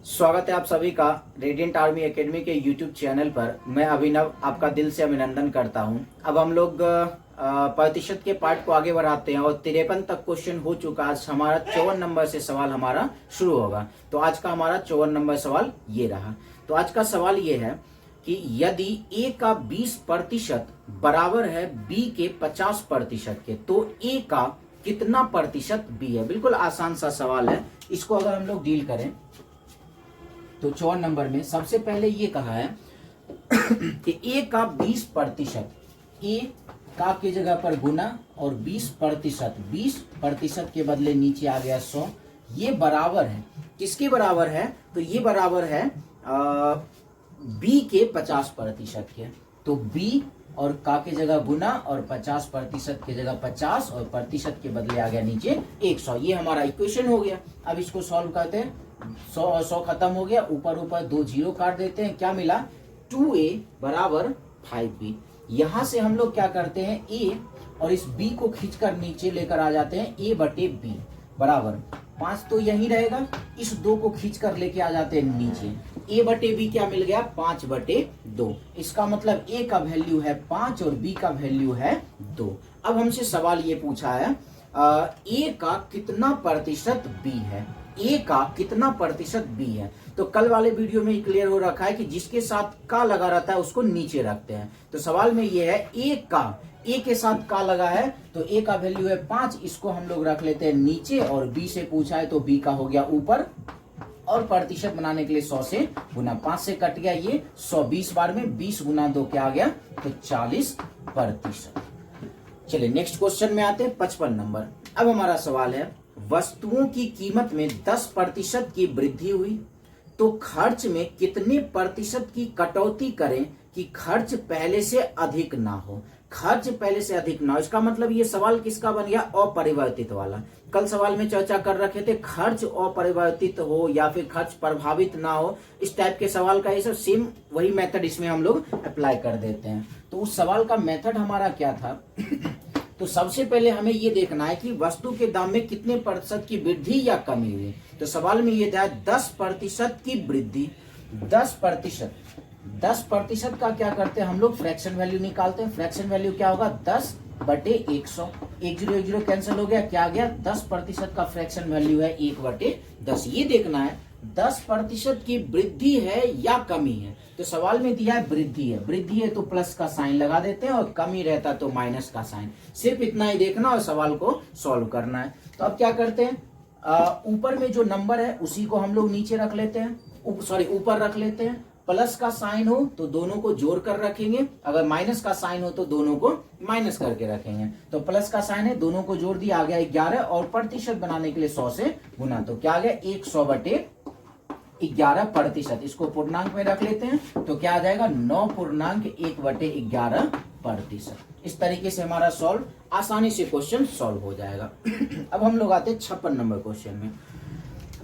स्वागत है आप सभी का रेडिएंट आर्मी एकेडमी के यूट्यूब चैनल पर। मैं अभिनव आपका दिल से अभिनंदन करता हूं। अब हम लोग प्रतिशत के पार्ट को आगे बढ़ाते हैं और 53 तक क्वेश्चन हो चुका। आज हमारा 54 नंबर से सवाल हमारा शुरू होगा। तो आज का हमारा 54 नंबर सवाल ये रहा। तो आज का सवाल ये है कि यदि ए का 20% बराबर है बी के 50% के, तो ए का कितना प्रतिशत बी है। बिल्कुल आसान सा सवाल है। इसको अगर हम लोग डील करें तो 54 नंबर में सबसे पहले ये कहा है कि ए का 20%, ए का की जगह पर गुना और 20% के बदले नीचे आ गया 100। ये बराबर है किसके बराबर है? तो ये बराबर है बी के 50% के। तो बी और का की जगह गुना और 50% की जगह 50 और प्रतिशत के बदले आ गया नीचे 100। ये हमारा इक्वेशन हो गया। अब इसको सॉल्व करते हैं। 100 और 100 खत्म हो गया, ऊपर ऊपर 2 जीरो काट देते हैं। क्या मिला? 2a बराबर 5b। यहां से हम लोग क्या करते हैं, a और इस b को खींचकर नीचे लेकर आ जाते हैं। a बटे b बराबर 5 तो यही रहेगा। इस 2 को खींचकर लेके आ जाते हैं नीचे। a बटे b क्या मिल गया? 5 बटे 2। इसका मतलब a का वैल्यू है 5 और b का वैल्यू है 2। अब हमसे सवाल ये पूछा है a का कितना प्रतिशत b है। ए का कितना प्रतिशत बी है। तो कल वाले वीडियो में क्लियर हो रखा है कि जिसके साथ का लगा रहता है उसको नीचे रखते हैं। तो सवाल में ये है ए का, ए के साथ का लगा है तो ए का वैल्यू है 5, इसको हम लोग रख लेते हैं नीचे। और बी से पूछा है तो बी का हो गया ऊपर। और प्रतिशत बनाने के लिए 100 से गुना, 5 से कट गया ये 100। 20 बार में 20 गुना 2 क्या आ गया? तो 40%। चलिए नेक्स्ट क्वेश्चन में आते हैं। 55 नंबर। अब हमारा सवाल है, वस्तुओं की कीमत में 10% की वृद्धि हुई तो खर्च में कितने प्रतिशत की कटौती करें कि खर्च पहले से अधिक ना हो। खर्च पहले से अधिक ना हो, इसका मतलब ये सवाल किसका बन गया? अपरिवर्तित वाला। कल सवाल में चर्चा कर रखे थे खर्च अपरिवर्तित हो या फिर खर्च प्रभावित ना हो, इस टाइप के सवाल का ये सब सेम वही मेथड इसमें हम लोग अप्लाई कर देते हैं। तो उस सवाल का मेथड हमारा क्या था? तो सबसे पहले हमें ये देखना है कि वस्तु के दाम में कितने प्रतिशत की वृद्धि या कमी हुई। तो सवाल में ये था 10% की वृद्धि। 10% का क्या करते हैं हम लोग? फ्रैक्शन वैल्यू निकालते हैं। फ्रैक्शन वैल्यू क्या होगा? 10 बटे 100। 1 0 कैंसिल हो गया, क्या आ गया? 10% का फ्रैक्शन वैल्यू है 1 बटे 10। ये देखना है 10% की वृद्धि है या कमी है। तो सवाल में दिया है वृद्धि है। वृद्धि है तो प्लस का साइन लगा देते हैं और कमी रहता तो माइनस का साइन। सिर्फ इतना ही देखना और सवाल को सॉल्व करना है। तो अब क्या करते हैं, ऊपर में जो नंबर है उसी को हम लोग नीचे रख लेते हैं, ऊपर रख लेते हैं। प्लस का साइन हो तो दोनों को जोड़ कर रखेंगे, अगर माइनस का साइन हो तो दोनों को माइनस करके रखेंगे। तो प्लस का साइन है, दोनों को जोड़ दिया, आ गया 11। और प्रतिशत बनाने के लिए 100 से गुना, तो क्या आ गया? 100 बटे 11%। इसको पूर्णांक में रख लेते हैं तो क्या आ जाएगा? 9.1 बटे 11%। इस तरीके से हमारा सॉल्व आसानी से क्वेश्चन सॉल्व हो जाएगा। अब हम लोग आते हैं 56 नंबर क्वेश्चन में।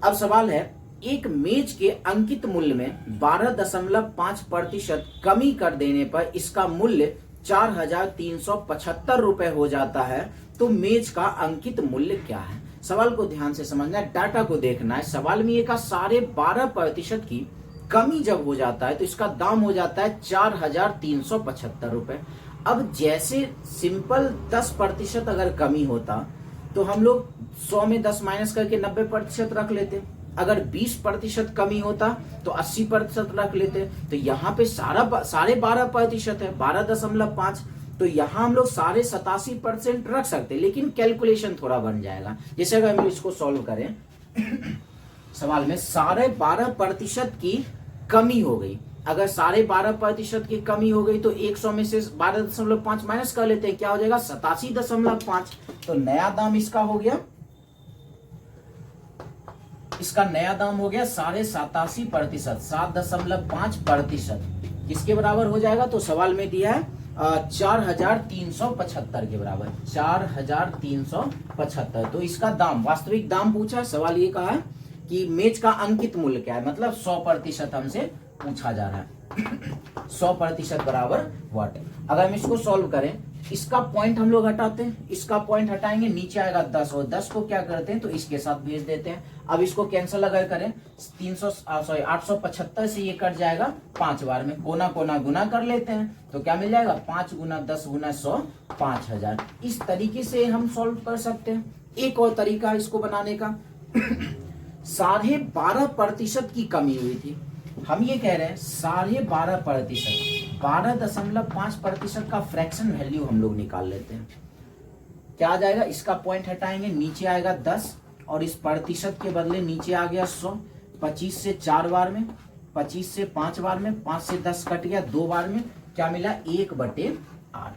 अब सवाल है, एक मेज के अंकित मूल्य में 12.5% कमी कर देने पर इसका मूल्य 4,375 रुपए हो जाता है, तो मेज का अंकित मूल्य क्या है। सवाल को ध्यान से समझना है, डाटा को देखना है। सवाल में ये का 12.5% की कमी जब हो जाता है तो इसका दाम हो जाता है 4,375 रुपए। अब जैसे सिंपल 10% अगर कमी होता तो हम लोग 100 में 10 माइनस करके 90% रख लेते। अगर 20% कमी होता तो 80% रख लेते। तो यहाँ पे 12.5% है, 12.5। तो यहाँ हम लोग 87% रख सकते, लेकिन कैलकुलेशन थोड़ा बन जाएगा। जैसे अगर हम इसको सॉल्व करें, सवाल में 12.5% की कमी हो गई। अगर 12.5% की कमी हो गई तो 100 में से 12.5 माइनस कर लेते हैं, क्या हो जाएगा? 87.5। तो नया दाम इसका हो गया, इसका नया दाम हो गया 87.5%, 7.5%। किसके बराबर हो जाएगा? तो सवाल में दिया है 4,375 के बराबर, 4,375। तो इसका दाम, वास्तविक दाम पूछा है। सवाल ये कहा है कि मेज का अंकित मूल्य क्या है, मतलब 100% हमसे पूछा जा रहा है। 100% बराबर व्हाट। अगर हम इसको सॉल्व करें इसका पॉइंट हम लोग हटाते हैं, इसका पॉइंट हटाएंगे, नीचे आएगा 10 और 10 को क्या करते हैं तो इसके साथ भेज देते हैं। अब इसको कैंसिल अगर करें 875 से ये कट जाएगा 5 बार में, कोना कोना गुना कर लेते हैं तो क्या मिल जाएगा 5 गुना 10 गुना 100 5000। इस तरीके से हम सॉल्व कर सकते हैं। एक और तरीका इसको बनाने का 12.5% की कमी हुई थी। हम ये कह रहे हैं 12.5%, 12.5% का फ्रैक्शन वैल्यू हम लोग निकाल लेते हैं। क्या आ जाएगा, इसका पॉइंट हटाएंगे, नीचे आएगा 10 और इस प्रतिशत के बदले नीचे आ गया 100। 25 से 4 बार में, 25 से 5 बार में, 5 से 10 कट गया 2 बार में, क्या मिला 1/8।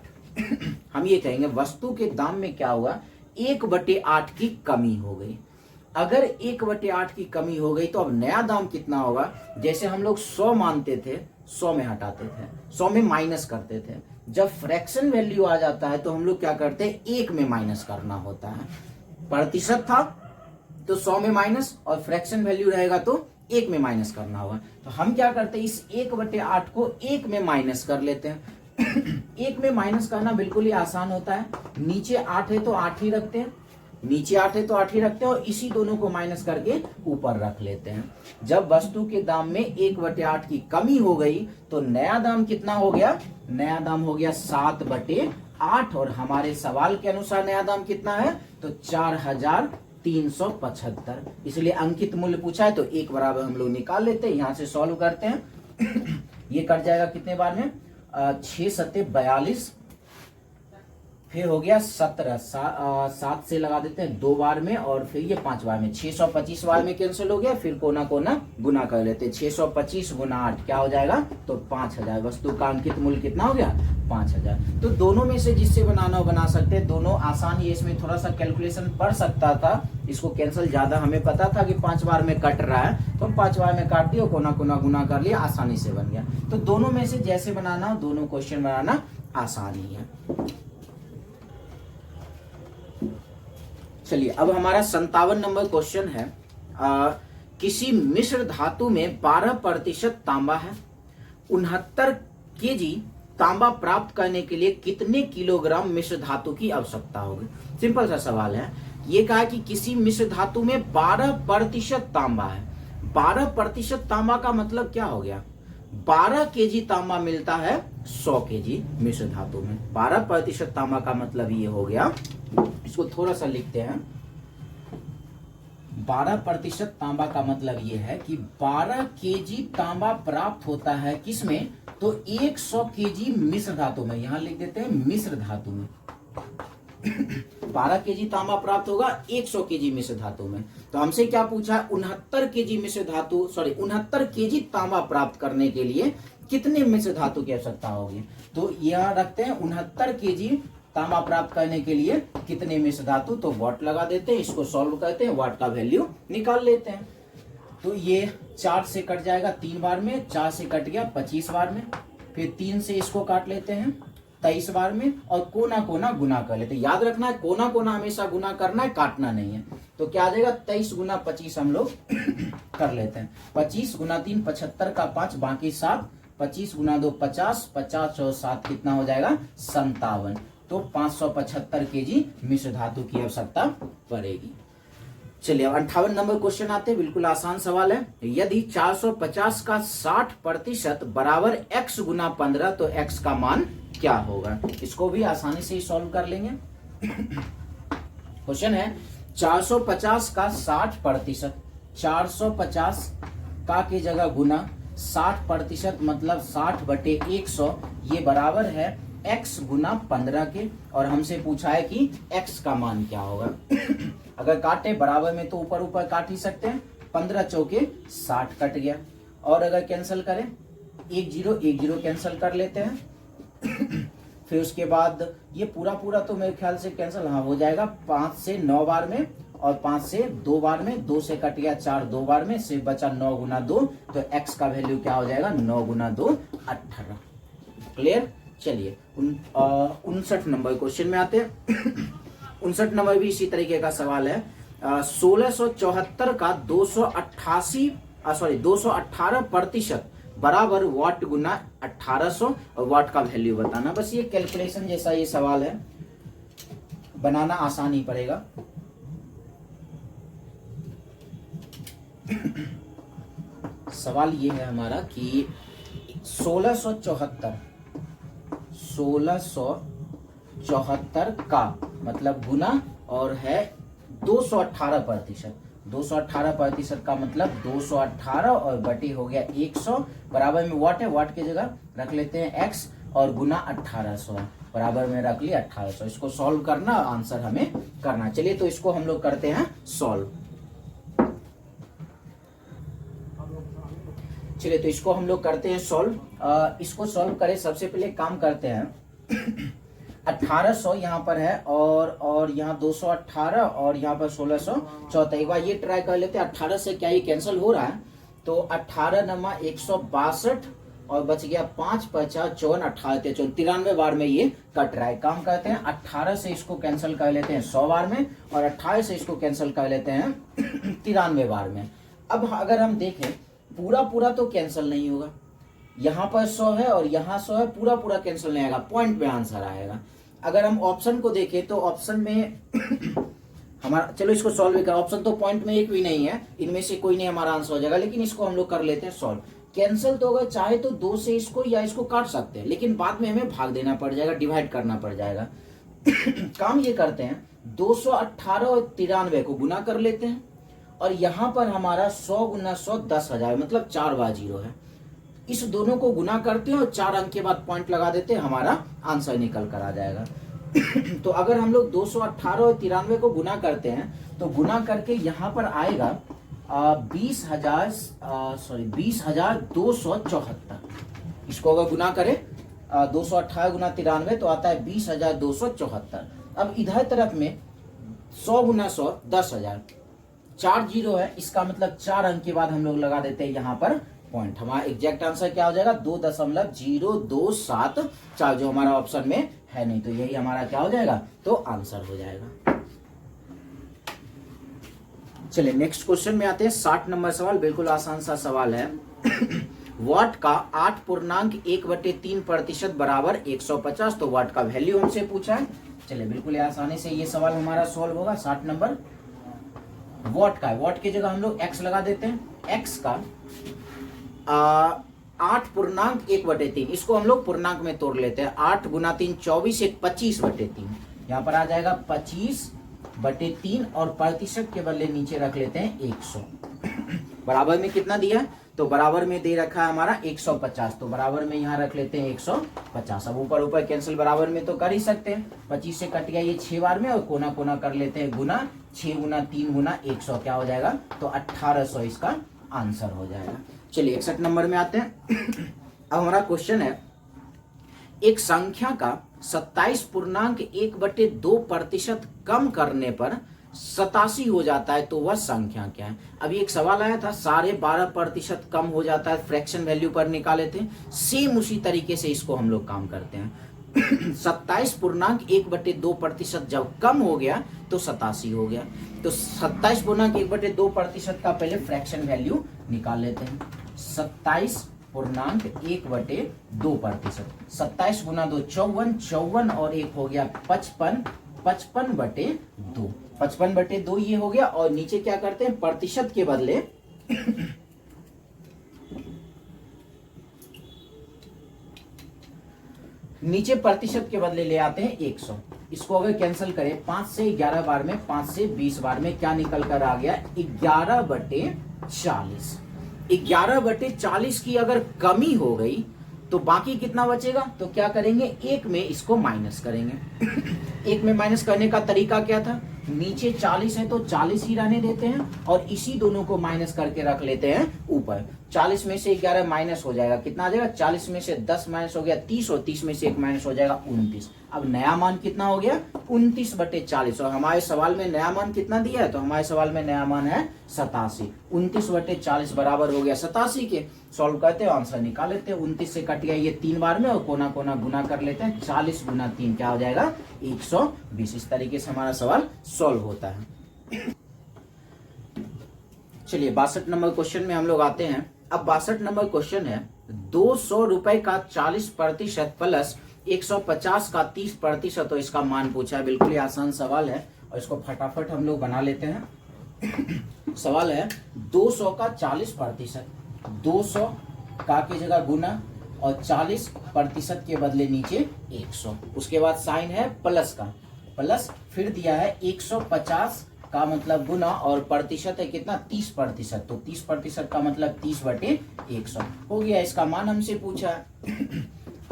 हम ये कहेंगे वस्तु के दाम में क्या हुआ 1/8 की कमी हो गई। अगर 1/8 की कमी हो गई तो अब नया दाम कितना होगा, जैसे हम लोग 100 मानते थे 100 में हटाते थे, 100 में माइनस करते थे। जब फ्रैक्शन वैल्यू आ जाता है तो हम लोग क्या करते हैं 1 में माइनस करना होता है। प्रतिशत था तो 100 में माइनस और फ्रैक्शन वैल्यू रहेगा तो 1 में माइनस करना होगा। तो हम क्या करते हैं इस 1/8 को 1 में माइनस कर लेते हैं। 1 में माइनस करना बिल्कुल ही आसान होता है। नीचे 8 है तो 8 ही रखते हैं, नीचे 8 है तो 8 ही रखते हैं और इसी दोनों को माइनस करके ऊपर रख लेते हैं। जब वस्तु के दाम में 1/8 की कमी हो गई तो नया दाम कितना हो गया, नया दाम हो गया 7/8 और हमारे सवाल के अनुसार नया दाम कितना है तो 4375। इसलिए अंकित मूल्य पूछा है तो 1 बराबर हम लोग निकाल लेते हैं, यहां से सॉल्व करते हैं। ये कट जाएगा कितने बार में 6 सत्ते 42, फिर हो गया 17, 7 से लगा देते हैं 2 बार में और फिर ये 5 बार में, 625 बार में कैंसिल हो गया। फिर कोना कोना गुना कर लेते हैं, 625 गुना 8 क्या हो जाएगा तो 5000। वस्तु का अंकित मूल्य कितना हो गया 5000। तो दोनों में से जिससे बनाना हो बना सकते हैं, दोनों आसान ही। इसमें थोड़ा सा कैलकुलेशन पड़ सकता था, इसको कैंसिल ज्यादा हमें पता था कि 5 बार में कट रहा है तो हम 5 बार में काट दिया, कोना कोना गुना कर लिया, आसानी से बन गया। तो दोनों में से जैसे बनाना हो दोनों क्वेश्चन बनाना आसान ही है। चलिए अब हमारा 57 नंबर क्वेश्चन है। किसी मिश्र धातु में 12% तांबा है, 69 केजी तांबा प्राप्त करने के लिए कितने किलोग्राम मिश्र धातु की आवश्यकता होगी। सिंपल सा सवाल है। ये कहा कि किसी मिश्र धातु में 12% तांबा है। 12% तांबा का मतलब क्या हो गया, 12 केजी तांबा मिलता है 100 केजी मिश्र धातु में। 12% तांबा का मतलब ये हो गया, इसको थोड़ा सा लिखते हैं। 12% तांबा का मतलब ये है कि 12 केजी तांबा प्राप्त होता है किसमें तो 100 केजी मिश्र धातु में। यहां लिख देते हैं मिश्र धातु में। 12 केजी तांबा प्राप्त होगा 100 केजी मिश्र धातु में। तो हमसे क्या पूछा 69 केजी मिश्र धातु 69 केजी तांबा प्राप्त करने के लिए कितने मिश्र धातु की आवश्यकता होगी। तो यहां रखते हैं 69 केजी तांबा प्राप्त करने के लिए कितने मिश्र धातु, तो वाट लगा देते हैं, इसको सॉल्व करते हैं, वाट का वैल्यू निकाल लेते हैं। तो ये 4 से कट जाएगा 3 बार में, 4 से कट गया 25 बार में, फिर 3 से इसको काट लेते हैं 23 बार में और कोना कोना गुना कर लेते हैं। याद रखना है कोना कोना हमेशा गुना करना है, काटना नहीं है। तो क्या आ जाएगा 23 गुना 25 हम लोग कर लेते हैं। 25 गुना 3 75 का 5 बाकी 7, 25 गुना 2 50, 50 और 7 कितना हो जाएगा 57। तो 575 केजी मिश्र धातु की आवश्यकता पड़ेगी। चलिए अब 58 नंबर क्वेश्चन आते हैं, बिल्कुल आसान सवाल है। यदि 450 का 60% बराबर x गुना 15 तो x का मान क्या होगा। इसको भी आसानी से ही सॉल्व कर लेंगे। क्वेश्चन है 450 का 60%, 450 का की जगह गुना 60% मतलब 60/100, ये बराबर है x गुना 15 के। और हमसे पूछा है कि x का मान क्या होगा। अगर काटे बराबर में तो ऊपर ऊपर काट ही सकते हैं, 15 चौके 60 कट गया। और अगर कैंसिल करें 1 0 कैंसिल कर लेते हैं। फिर उसके बाद ये पूरा पूरा तो मेरे ख्याल से कैंसिल हाँ हो जाएगा 5 से 9 बार में और 5 से 2 बार में, 2 से कट गया 4 2 बार में, सिर्फ बचा 9 गुना 2। तो x का वैल्यू क्या हो जाएगा 9 गुना 2 18। क्लियर। चलिए 59 नंबर क्वेश्चन में आते हैं। 59 नंबर भी इसी तरीके का सवाल है। 1674 का 218% बराबर वाट गुना 1800 और वाट का वैल्यू बताना। बस ये कैलकुलेशन जैसा ये सवाल है, बनाना आसान ही पड़ेगा। सवाल ये है हमारा कि 1674 का मतलब गुना और है 218%। 218% का मतलब 218 और बटे हो गया 100 बराबर में वाट है, वाट की जगह रख लेते हैं x और गुना 1800 बराबर में रख लिया 1800। इसको सॉल्व करना, आंसर हमें करना। चलिए तो इसको हम लोग करते हैं सॉल्व। चलिए तो इसको हम लोग करते हैं सॉल्व। इसको सॉल्व करें, सबसे पहले काम करते हैं 1800 यहाँ पर है और यहाँ 218 और यहाँ पर 1674। एक बार ये ट्राई कर लेते हैं, 18 से क्या ये कैंसिल हो रहा है, तो 18 नमा 162 और बच गया 5 50 54 18 93 बार में ये कट रहा है। काम करते हैं 18 से इसको कैंसिल कर लेते हैं 100 बार में और 28 से इसको कैंसिल कर लेते हैं 93 बार में। अब अगर हम देखें पूरा तो कैंसिल नहीं होगा, यहाँ पर 100 है और यहाँ 100 है, पूरा कैंसिल नहीं आएगा, पॉइंट में आंसर आएगा। अगर हम ऑप्शन को देखें तो ऑप्शन में हमारा, चलो इसको सॉल्व कर, ऑप्शन तो पॉइंट में एक भी नहीं है, इनमें से कोई नहीं हमारा आंसर हो जाएगा, लेकिन इसको हम लोग कर लेते हैं सॉल्व। कैंसिल तो अगर चाहे तो 2 से इसको या इसको काट सकते हैं, लेकिन बाद में हमें भाग देना पड़ जाएगा, डिवाइड करना पड़ जाएगा। काम ये करते हैं 218 और 93 को गुना कर लेते हैं और यहाँ पर हमारा 100 गुना 100 10,000 मतलब 4 बार 0 है। इस दोनों को गुना करते हैं और 4 अंक के बाद पॉइंट लगा देते हैं, हमारा आंसर निकल कर आ जाएगा। तो अगर हम लोग 218 और 93 को गुना करते हैं तो गुना करके यहाँ पर आएगा 20,274। इसको अगर गुना करें 218 गुना 93 तो आता है 20,274। अब इधर तरफ में 100 गुना 100 10,000, 4 0 है, इसका मतलब 4 अंक के बाद हम लोग लगा देते हैं यहाँ पर पॉइंट। हमारा एग्जैक्ट आंसर क्या हो जाएगा 2.027, जो हमारा ऑप्शन में है नहीं, तो यही हमारा क्या हो जाएगा, तो आंसर हो जाएगा। चलिए नेक्स्ट क्वेश्चन में आते हैं। 60 नंबर सवाल, बिल्कुल आसान सा सवाल है। वाट का 8.1/3% बराबर 150, तो वाट का वैल्यू हमसे पूछा है। चलिए बिल्कुल आसानी से ये सवाल हमारा सॉल्व होगा। 60 नंबर वाट का है, वाट की जगह हम लोग x लगा देते हैं। x का 8.1/3, इसको हम लोग पूर्णांक में तोड़ लेते हैं। 8 गुना 3 24, 1 25/3, यहाँ पर आ जाएगा 25/3 और प्रतिशत के बदले नीचे रख लेते हैं 100। बराबर में कितना दिया है, तो बराबर में दे रखा है हमारा 150, तो बराबर में यहाँ रख लेते हैं 150। अब ऊपर ऊपर कैंसिल बराबर में तो कर ही सकते हैं, 25 से कट गया ये 6 बार में और कोना कोना कर लेते हैं गुना, 6 गुना 3 गुना 100 क्या हो जाएगा, तो 1800 इसका आंसर हो जाएगा। चलिए 61 नंबर में आते हैं। अब हमारा क्वेश्चन है, एक संख्या का 27.1/2% कम करने पर 87 हो जाता है, तो वह संख्या क्या है। अभी एक सवाल आया था 12.5% कम हो जाता है, फ्रैक्शन वैल्यू पर निकाले थे। सेम उसी तरीके से इसको हम लोग काम करते हैं। 27.1/2% जब कम हो गया तो 87 हो गया, तो 27.1/2% का पहले फ्रैक्शन वैल्यू निकाल लेते हैं। 27.1/2%, 27 गुना 2 54, 54 और 1 हो गया 55, 55/2, 55/2 ये हो गया। और नीचे क्या करते हैं, प्रतिशत के बदले नीचे प्रतिशत के बदले ले आते हैं 100। इसको अगर कैंसिल करें 5 से 11 बार में, 5 से 20 बार में क्या निकल कर आ गया, 11/40। 11/40 की अगर कमी हो गई तो बाकी कितना बचेगा, तो क्या करेंगे, 1 में इसको माइनस करेंगे। 1 में माइनस करने का तरीका क्या था, नीचे 40 है तो 40 ही रहने देते हैं और इसी दोनों को माइनस करके रख लेते हैं ऊपर। 40 में से 11 माइनस हो जाएगा, कितना आ जाएगा, 40 में से 10 माइनस हो गया 30 और 30 में से 1 माइनस हो जाएगा 29। अब नया मान कितना हो गया, 29/40। और हमारे सवाल में नया मान कितना दिया है, तो हमारे सवाल में नया मान है 87। 29/40 बराबर हो गया 87 के। सॉल्व करते हैं, आंसर निकाल लेते हैं। 29 से कट गया ये 3 बार में और कोना कोना गुना कर लेते हैं। 40 गुना 3 क्या हो जाएगा, 120। इस तरीके से हमारा सवाल सॉल्व होता है। चलिए 62 नंबर क्वेश्चन में हम लोग आते हैं। अब 62 नंबर क्वेश्चन है, 200 रुपए का 40% प्लस 150 का 30%, तो इसका मान पूछा है। बिल्कुल ही आसान सवाल है और इसको फटाफट हम लोग बना लेते हैं। सवाल है 200 का 40%, 200 का की जगह गुना और 40% के बदले नीचे 100, उसके बाद साइन है प्लस का, प्लस फिर दिया है 150 का मतलब गुना और प्रतिशत है कितना 30%, तो 30% का मतलब 30/100 हो गया। इसका मान हमसे पूछा है।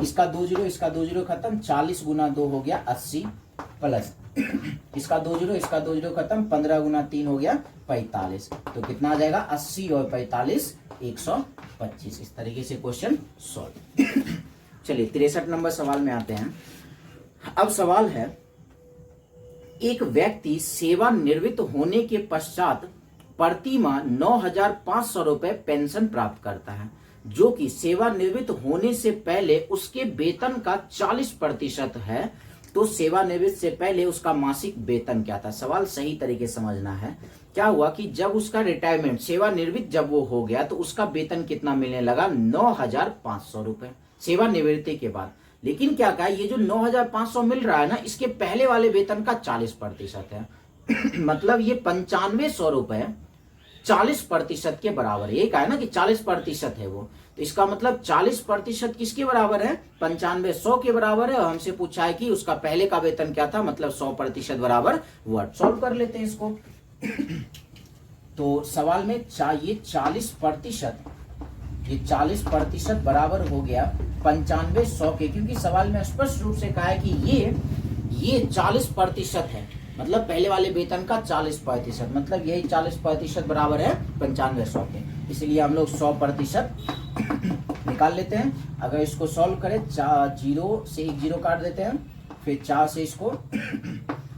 इसका 2 जीरो खत्म, 40 गुना 2 हो गया 80, प्लस इसका 2 जीरो खत्म, 15 गुना 3 हो गया 45, तो कितना आ जाएगा 80 और 45 125। इस तरीके से क्वेश्चन सॉल्व। चलिए 63 नंबर सवाल में आते हैं। अब सवाल है, एक व्यक्ति सेवानिवृत्त होने के पश्चात प्रति माह 9,500 रुपए पेंशन प्राप्त करता है, जो कि सेवानिवृत्त होने से पहले उसके वेतन का 40% है। तो सेवानिवृत्त से पहले उसका मासिक वेतन क्या था? सवाल सही तरीके से समझना है। क्या हुआ कि जब उसका रिटायरमेंट, सेवानिवृत्त जब वो हो गया तो उसका वेतन कितना मिलने लगा? 9,500 रुपए सेवानिवृत्ति के बाद। लेकिन क्या कहा, ये जो 9,500 मिल रहा है ना, इसके पहले वाले वेतन का 40% है। मतलब ये 9500 रुपए 40% के बराबर है। ये कहा है ना कि 40% है वो, तो इसका मतलब 40% किसके बराबर है? 9500 के बराबर है। और हमसे पूछा है कि उसका पहले का वेतन क्या था, मतलब 100% बराबर वर्ड। सॉल्व कर लेते हैं इसको। तो सवाल में चाहिए 40%, ये 40% बराबर हो गया 9500 के, क्योंकि सवाल में स्पष्ट रूप से कहा है कि ये 40% है, मतलब पहले वाले वेतन का 40%, मतलब यही 40% बराबर है 9500 के, इसलिए हम लोग 100% निकाल लेते हैं। अगर इसको सॉल्व करें, 0 से 1 जीरो काट देते हैं, फिर 4 से इसको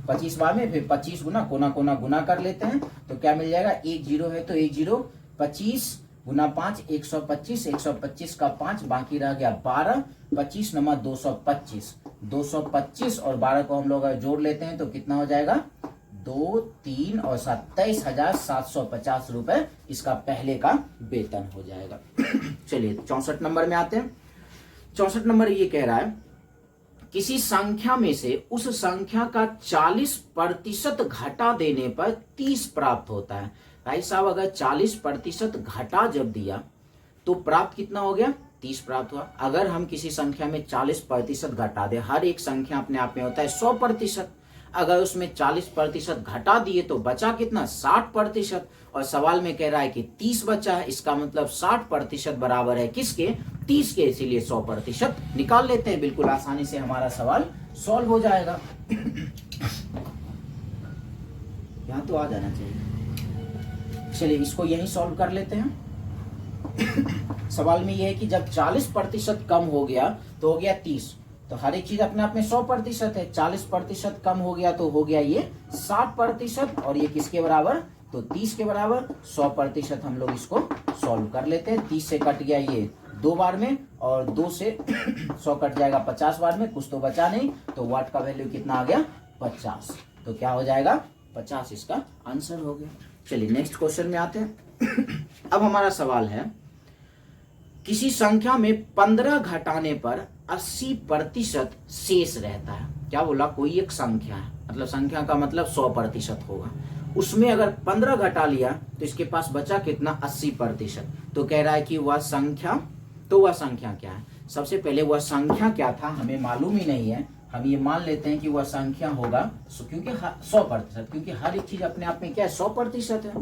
25 बार में, फिर 25 गुना कोना कोना गुना कर लेते हैं, तो क्या मिल जाएगा? 1 जीरो है तो 1 जीरो, 25 गुना 5 125, 125 का 5 बाकी रह गया 12, 25 नंबर 225, 225 और 12 को हम लोग जोड़ लेते हैं तो कितना हो जाएगा? 2, 3 और 7, 23,750 रुपए इसका पहले का वेतन हो जाएगा। चलिए 64 नंबर में आते हैं। 64 नंबर ये कह रहा है, किसी संख्या में से उस संख्या का 40% घटा देने पर 30 प्राप्त होता है। भाई साहब, अगर 40% घटा जब दिया तो प्राप्त कितना हो गया? 30 प्राप्त हुआ। अगर हम किसी संख्या में 40% घटा दे, हर एक संख्या अपने आप में होता है 100%, अगर उसमें 40% घटा दिए तो बचा कितना? 60%। और सवाल में कह रहा है कि 30 बचा है, इसका मतलब 60% बराबर है किसके? 30 के, इसीलिए 100% निकाल लेते हैं। बिल्कुल आसानी से हमारा सवाल सॉल्व हो जाएगा। यहां तो आ जाना चाहिए। चलिए इसको यहीं सॉल्व कर लेते हैं। सवाल में यह है कि जब 40% कम हो गया तो हो गया 30, तो हर एक चीज अपने आप में 100% है। 40% कम हो गया तो हो गया ये 60%, और ये किसके बराबर? तो 30 के बराबर। 100% हम लोग इसको सॉल्व कर लेते हैं। 30 से कट गया ये 2 बार में, और 2 से 100 कट जाएगा 50 बार में, कुछ तो बचा नहीं, तो वाट का वैल्यू कितना आ गया? 50। तो क्या हो जाएगा? 50 इसका आंसर हो गया। चलिए नेक्स्ट क्वेश्चन में आते हैं। अब हमारा सवाल है, किसी संख्या में 15 घटाने पर 80% शेष रहता है। क्या बोला? कोई एक संख्या है, मतलब संख्या का मतलब 100% होगा, उसमें अगर 15 घटा लिया तो इसके पास बचा कितना? 80%। तो कह रहा है कि वह संख्या, तो वह संख्या क्या है? सबसे पहले वह संख्या क्या था हमें मालूम ही नहीं है, हम ये मान लेते हैं कि वह संख्या होगा क्योंकि 100%, क्योंकि हर एक चीज अपने आप में क्या है? 100% है।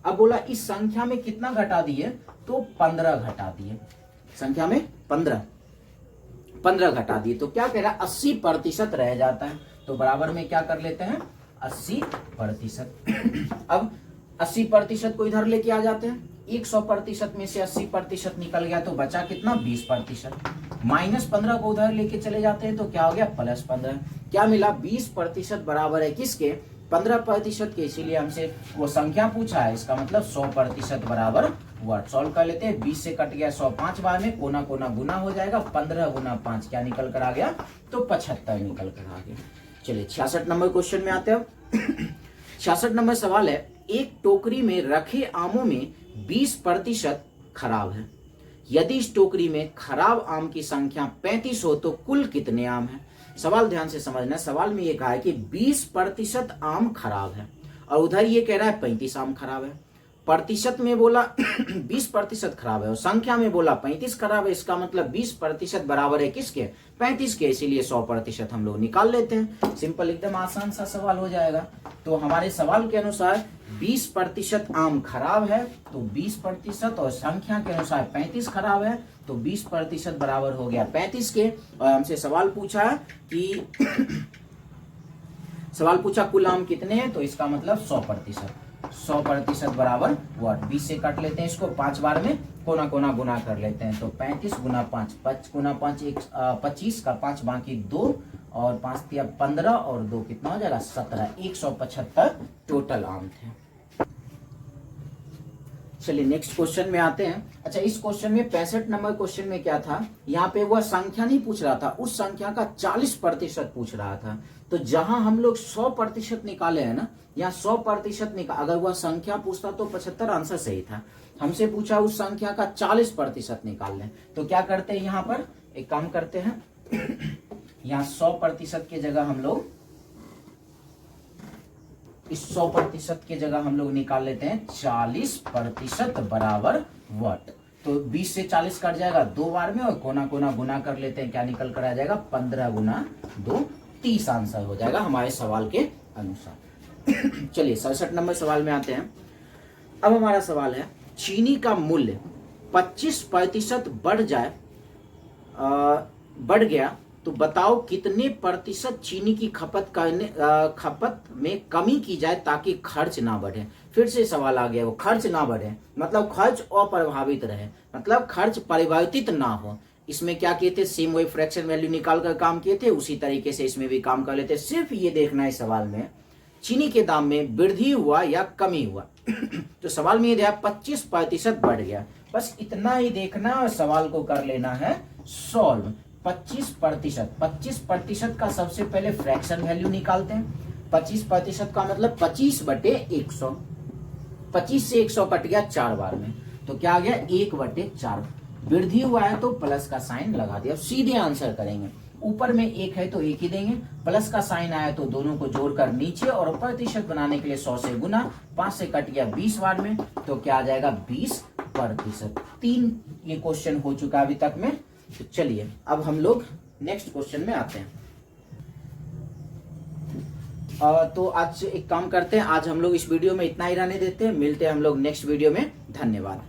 अब बोला इस संख्या में कितना घटा दिए? तो 15 घटा दिए। संख्या में 15 घटा दिए, तो क्या कह रहा है? 80% रह जाता है, तो बराबर में क्या कर लेते हैं? 80%। अब 80% को इधर लेके आ जाते हैं। 100% में से 80% निकल गया तो बचा कितना? 20%। -15 को उधर लेके चले जाते हैं तो क्या हो गया? +15। क्या मिला? 20% बराबर है किसके? 15% के, इसीलिए हमसे वो संख्या पूछा है, इसका मतलब 100% बराबर वर्ड। सॉल्व कर लेते हैं। 20 से कट गया 100 5 बार में, कोना कोना गुना हो जाएगा, 15 गुना 5 क्या निकल कर आ गया? तो 75 निकल कर आ गया। चलिए 66 नंबर क्वेश्चन में आते हैं। 66 नंबर सवाल है, एक टोकरी में रखे आमों में 20% खराब है, यदि इस टोकरी में खराब आम की संख्या 35 हो तो कुल कितने आम है। सवाल ध्यान से समझना। सवाल में ये कहा है कि 20% आम खराब है और उधर ये कह रहा है 35 आम खराब है। प्रतिशत में बोला 20% खराब है और संख्या में बोला 35 खराब है। इसका मतलब 20% बराबर है किसके, 35 के, इसीलिए 100% हम लोग निकाल लेते हैं। सिंपल, एकदम आसान सा सवाल हो जाएगा। तो हमारे सवाल के अनुसार 20% आम खराब है तो 20% और संख्या के अनुसार 35 खराब है तो 20% बराबर हो गया 35 के। और हमसे सवाल पूछा कि सवाल पूछा कुल आम कितने हैं, तो इसका मतलब 100% बराबर व्हाट, 20 से काट लेते हैं इसको 5 बार में, कोना कोना गुना कर लेते हैं। तो 35 गुना 5, 5 गुना 5 25 का 5 बाकी 2 और 5 दिया 15 और 2 कितना हो जाएगा 17, 175 टोटल आम थे। चलिए नेक्स्ट क्वेश्चन में आते हैं। अच्छा, इस क्वेश्चन में 65 नंबर क्वेश्चन में क्या था, यहाँ पे वह संख्या नहीं पूछ रहा था, उस संख्या का 40% पूछ रहा था। तो जहां हम लोग 100% निकाले हैं ना, यहाँ 100% निकाल, अगर वह संख्या पूछता तो 75 आंसर सही था। हमसे पूछा उस संख्या का 40% निकाल लें, तो क्या करते हैं, यहाँ पर एक काम करते हैं, यहाँ 100% की जगह हम लोग इस 100% की जगह हम लोग निकाल लेते हैं 40% बराबर व्हाट। तो 20 से 40 कट जाएगा 2 बार में और कोना कोना गुना कर लेते हैं, क्या निकल कर आ जाएगा 15 गुना 2, 30 आंसर हो जाएगा हमारे सवाल के अनुसार। चलिए 67 नंबर सवाल में आते हैं। अब हमारा सवाल है, चीनी का मूल्य 25% बढ़ गया तो बताओ कितने प्रतिशत चीनी की खपत में कमी की जाए ताकि खर्च ना बढ़े। फिर से सवाल आ गया, वो खर्च ना बढ़े मतलब खर्च अप्रभावित रहे, मतलब खर्च परिवर्तित ना हो। इसमें क्या किए थे, सेम वही फ्रैक्शन वैल्यू निकाल कर काम किए थे, उसी तरीके से इसमें भी काम कर लेते। सिर्फ ये देखना है सवाल में चीनी के दाम में वृद्धि हुआ या कमी हुआ। तो सवाल में ये दिया 25% बढ़ गया, बस इतना ही देखना और सवाल को कर लेना है सॉल्व। 25% का सबसे पहले फ्रैक्शन वैल्यू निकालते हैं। 25% का मतलब 25/100, 25 से 100 कट गया 4 बार में, तो क्या आ गया 1/4। वृद्धि हुआ है तो प्लस का साइन लगा दिया। सीधे आंसर करेंगे, ऊपर में 1 है तो 1 ही देंगे, प्लस का साइन आया तो दोनों को जोड़कर नीचे, और प्रतिशत बनाने के लिए 100 से गुना, 5 से कट गया 20 बार में, तो क्या आ जाएगा 20%। 3 ये क्वेश्चन हो चुका अभी तक में। तो चलिए अब हम लोग नेक्स्ट क्वेश्चन में आते हैं। तो आज एक काम करते हैं, आज हम लोग इस वीडियो में इतना ही रहने देते हैं, मिलते हैं हम लोग नेक्स्ट वीडियो में। धन्यवाद।